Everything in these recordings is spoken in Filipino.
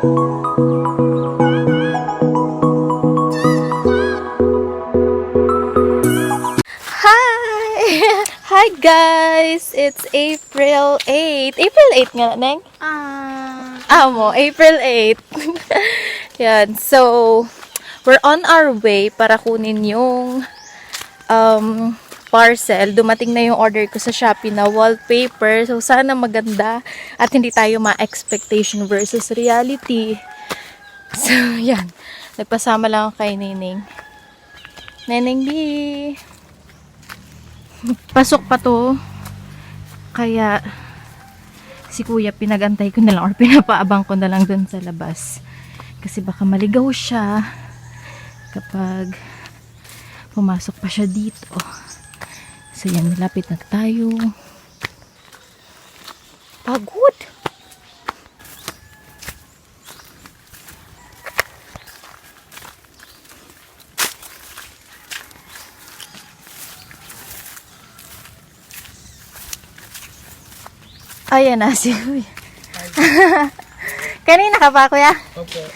Hi guys! It's April 8. April 8 nga, Neng? April 8. Yan. So, we're on our way para kunin yung parcel. Dumating na yung order ko sa Shopee na wallpaper. So, sana maganda at hindi tayo ma-expectation versus reality. So, yan. Nagpasama lang ako kay Neneng. Neneng B! Pasok pa to. Kaya si kuya pinagantay ko na lang or pinapaabang ko na lang dun sa labas. Kasi baka maligaw siya kapag pumasok pa siya dito. So yan, malapit na tayo. Pagod! Ayan na si kuya. Kanina ka pa, kuya? Okay.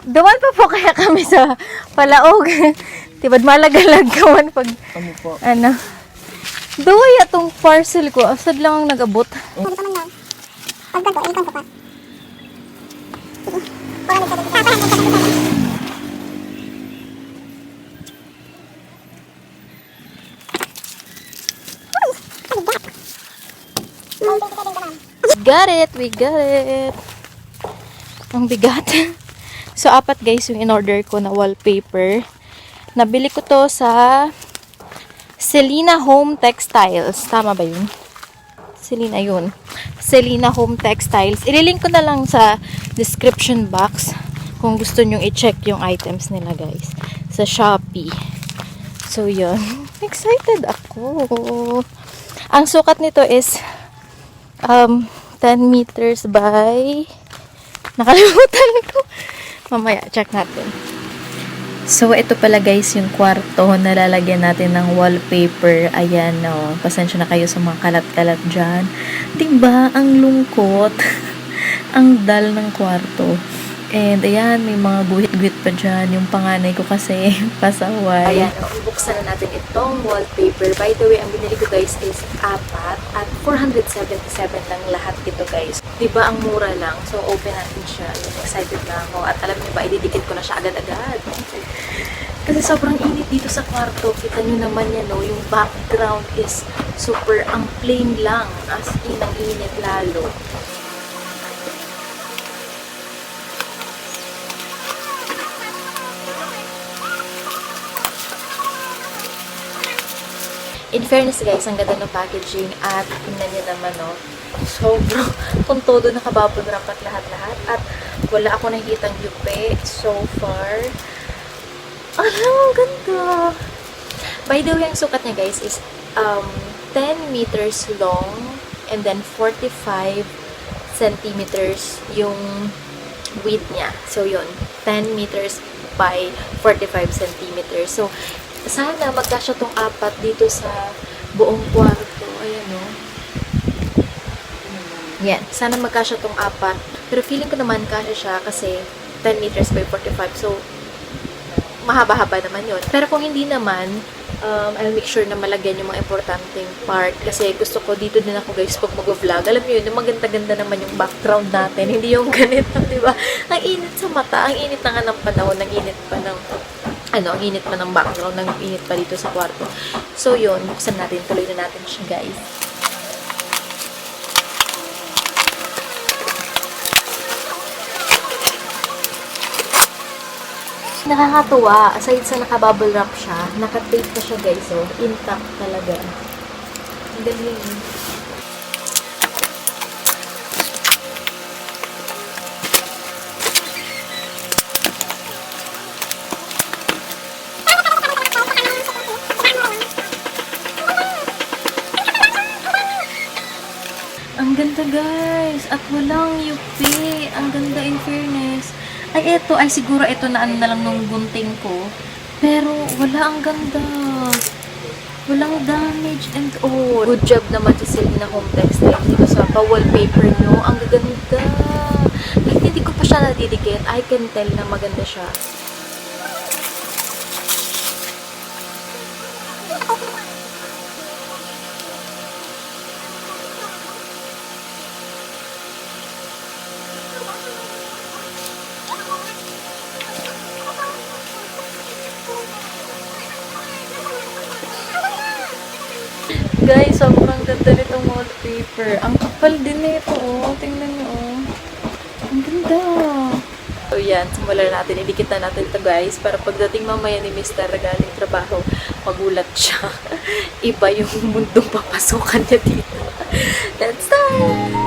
Duman pa po kaya kami sa palaog. Tibad malagalag kaman pag Ano po? ano. Duway atong parcel ko. Asad lang ang nag-abot. Pag ganito, ikon ko pa. We got it. Ang bigat. So, 4 guys yung in-order ko na wallpaper. Nabili ko to sa Selena Home Textiles. Tama ba yun? Selena yun. Selena Home Textiles. Ililink ko na lang sa description box kung gusto nyong i-check yung items nila guys. Sa Shopee. So, yun. Excited ako. Ang sukat nito is 10 meters by nakalimutan ko. Mamaya, check natin. So, ito pala guys yung kwarto na lalagyan natin ng wallpaper. Ayan, no. Pasensya na kayo sa mga kalat-kalat dyan. Diba? Ang lungkot. Ang dal ng kwarto. And, ayan, may mga guhit-guhit pa dyan. Yung panganay ko kasi pasaway. Ayan, ibuksan na natin itong wallpaper. By the way, ang binili ko guys is 4 at 477 lang lahat dito guys. Diba ang mura lang? So, open natin siya. Excited na ako. At alam niyo ba, ididikit ko na siya agad-agad. Kasi sobrang init dito sa kwarto. Kita nyo naman yan, no? Yung background is super, ang plain lang. As in, ang init lalo. In fairness guys, ang ganda ng packaging at tingnan nyo naman, no? Sobrang kung todo nakabubble wrap at lahat-lahat at wala ako nakikitang yupe so far. Alam, ang ganda! By the way, ang sukat niya guys is 10 meters long and then 45 centimeters yung width niya. So yun, 10 meters by 45 centimeters. So, sana magkasya tong 4 dito sa buong kwarto. Ayan, no? Yan. Sana magkasya tong 4. Pero feeling ko naman kasya siya kasi 10 meters by 45. So, mahaba-haba naman yun. Pero kung hindi naman, I'll make sure na malagyan yung mga importanteng part. Kasi gusto ko dito din ako guys pag mag-vlog. Alam niyo yun, yung maganda-ganda naman yung background natin. Hindi yung ganito, di ba? Ang init sa mata. Ang init na nga ng panahon. Ang init pa ng ang init pa ng background, ang init pa dito sa kwarto. So, yun, buksan natin, tuloy na natin siya, guys. Nakakatuwa, aside sa naka-bubble wrap siya, naka-tape pa siya, guys, so, intact talaga. Ang galing. Ang ganda guys, at walang yupi. Ang ganda in fairness. Ay eto, ay siguro ito na ano na lang nung gunting ko. Pero wala, ang ganda. Walang damage and all. Good job naman sa Selena Home Textiles dito sa pa-wallpaper nyo. Ang ganda. Kahit hindi ko pa siya nadidikit. I can tell na maganda siya. Guys, sobrang ganda nitong wallpaper. Ang kapal din nito, oh. Tingnan nyo, oh. Ang ganda. So, yan. Simulan natin. Idikit na natin ito, guys. Para pagdating mamaya ni Mr. galing trabaho, magulat siya. Iba yung mundong papasukan niya dito. Let's start!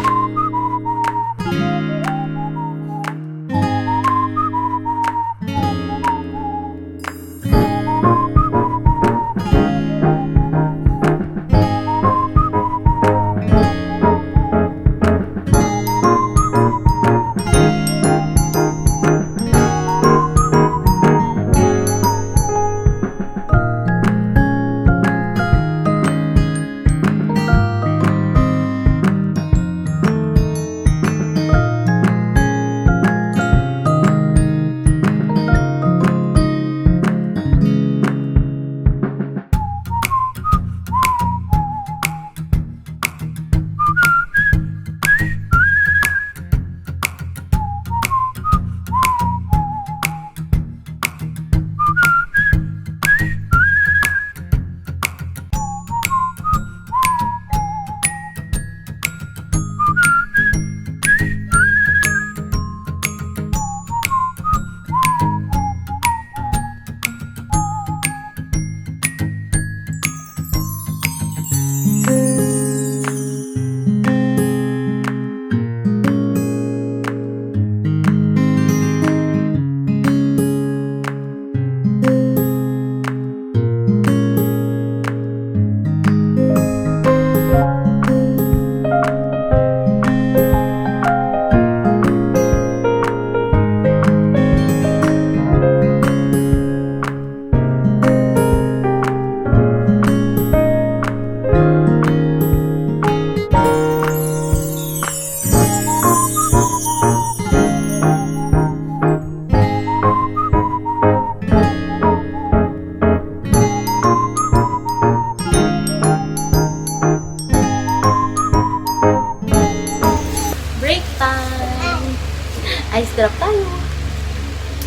Ice drop tayo.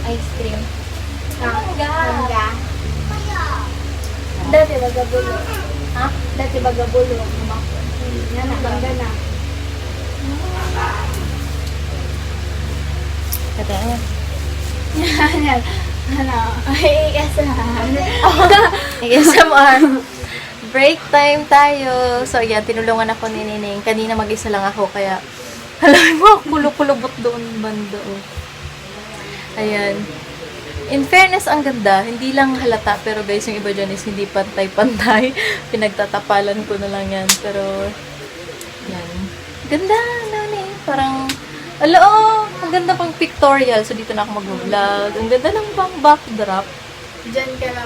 Ice cream. Mangga. Dati bagabulo. Ha? Dati bagabulo. Yan, mangga na. Katanya. Yan. Ano? Ay, ASMR. Break time tayo. So, yan. Tinulungan ako ni Nining. Kanina mag-isa lang ako. Kaya, alam mo, kulo-kulubot doon banda. Oh. Ayan. In fairness, ang ganda. Hindi lang halata. Pero guys, yung iba dyan is hindi pantay-pantay. Pinagtatapalan ko na lang yan. Pero, yan. Ganda, nani. Parang, ang ganda pang pictorial. So, dito na ako mag-vlog. Ang ganda ng pang backdrop. Diyan ka na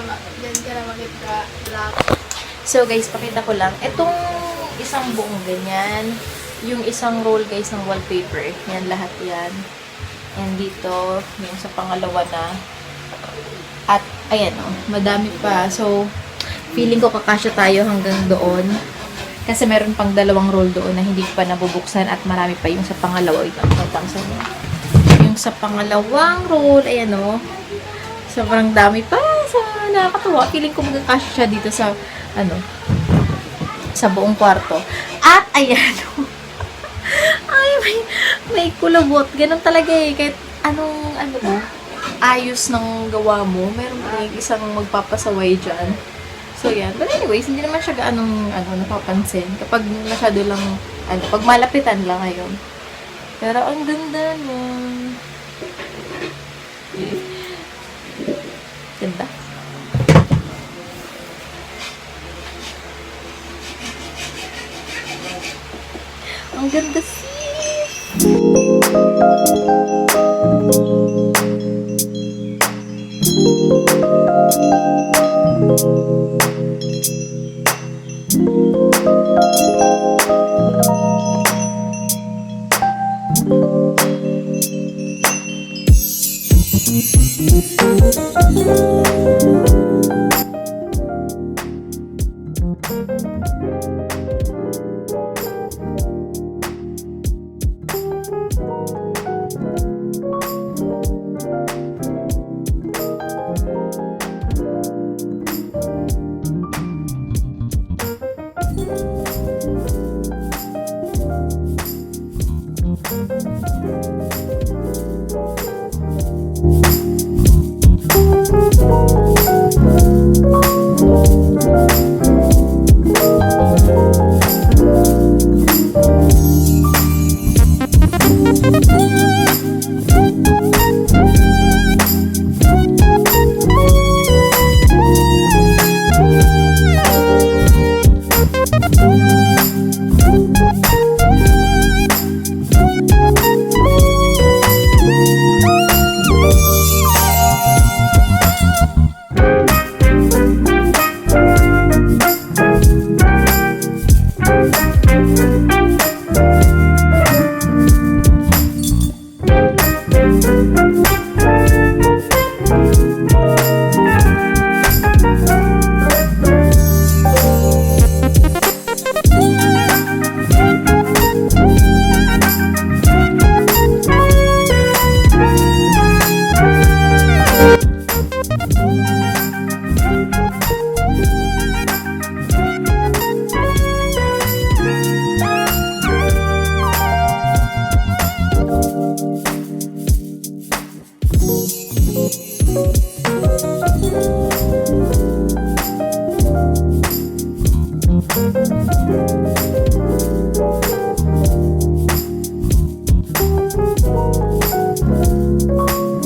mag-vlog. So, guys, pakita ko lang. Itong isang buong ganyan. Yung isang roll, guys, ng wallpaper. Yan, lahat yan. And dito, yung sa pangalawa na. At, ayan, oh, madami pa. So, feeling ko kakasya tayo hanggang doon. Kasi meron pang dalawang roll doon na hindi pa nabubuksan at marami pa yung sa pangalawa. Yung sa pangalawang roll, ayan, oh. Sobrang dami pa. So, nakakatuwa. Feeling ko magkakasya siya dito sa, sa buong kwarto. At, ayan, oh. Ay, may kulabot. Ganun talaga eh. Kahit ayos ng gawa mo, meron pa isang magpapasaway dyan. So, yan. But anyways, hindi naman siya gaanong, napapansin. Kapag masyado lang, pag malapitan lang ngayon. Pero, ang ganda nun. Ganda. Ang ganda sis!